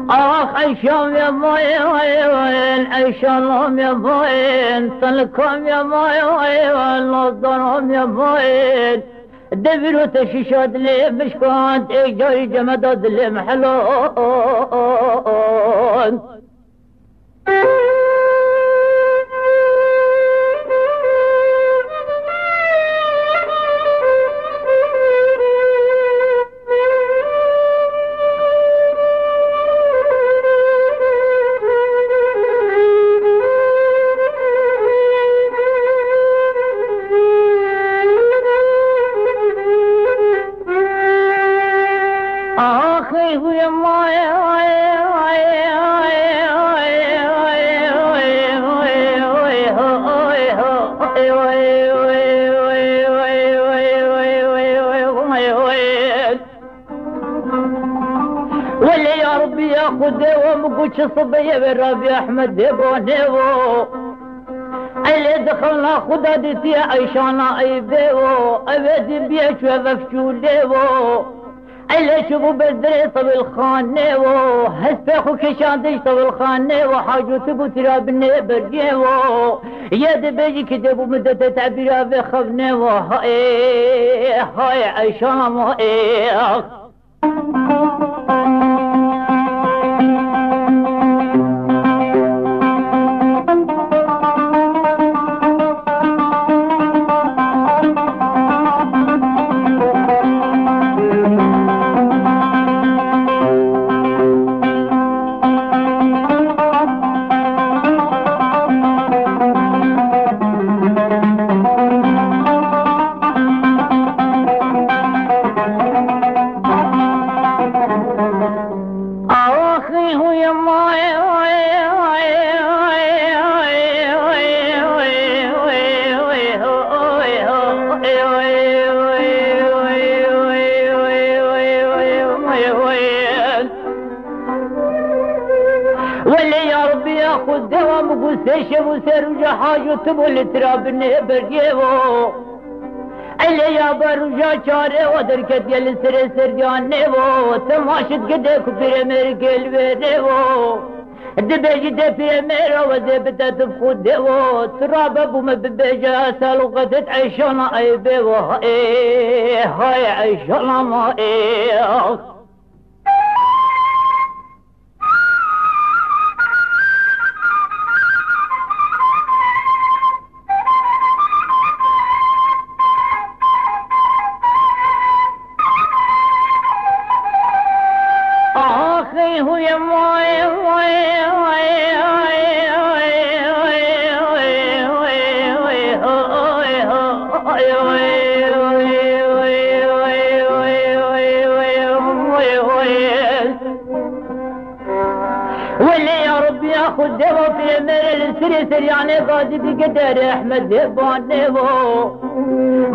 آخ عيشهم يا ضيوين عيشهم يا ضيوين طلقهم يا ضيوين نصدرهم يا ضيوين دبروا تشيشات لي بشكوات ايجاي جمدات لي محلون واللي يا ربي ياخذ ومقوش صبيه بالربي احمد ديبونيو اللي دخلنا خدادتي عيشانا اي بيو ابدي بيش وفشو ليو اللي شوفوا بالدري طب الخانه هسبخو كشاندش طب الخانه وحاجو تبو ترابني برجيو يد بيجي كتبو مدة تعبيرها بخبنه هاي عيشانا واللي يا ربي ياخذ دوام وسيشب وسيرجع حاجه تبو ترابني برجيبو اللي يا برجع شاري ودركت يلي سر سرجانيبو تماشت قدك في امريكا البيريبو دبيجي دفي اميرا ودبتا تفخديبو تراب ابو مببيجا سالوقت عيشنا اي بيبو هاي عيشنا ما هو يا واللي يا ربي ياخذ دوا في امير السريسر يعني قاضي بقدر احمد ديبانيبو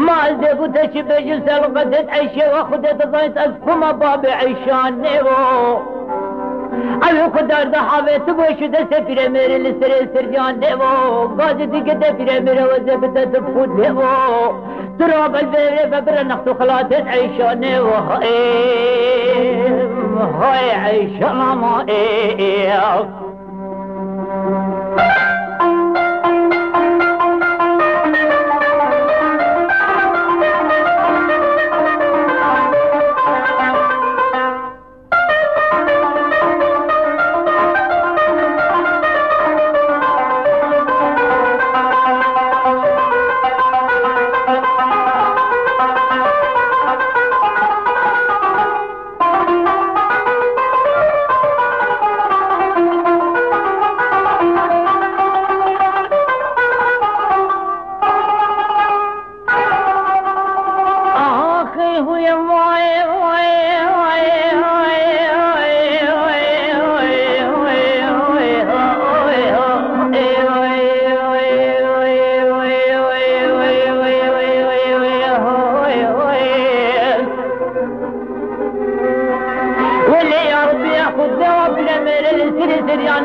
ما دبو تشبه سلقت عيشه واخذت ضيت اسكم باب عيشانيبو أبي قدر ضحابت بوش دست في رمير السريسر جانيبو قاضي بقدر في رمير وزبت تفوت ديبو تراب البير ببر نخت خلات عيشانيبو هاي عيشنا ما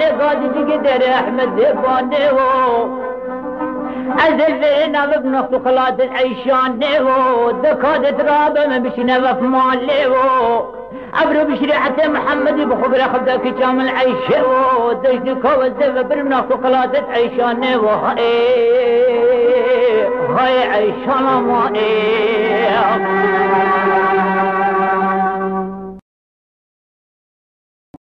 يعني قاضي بقدر احمد ديبانيو ازل فينا ابن خلات العيشانيو دكاد ترابه ما بش نفف ماليو عبر بشريعة محمد بخبر خبدك كامل عيشه ودجدك وزف برمنا قلادة عيشانه وهاي عيشانا ما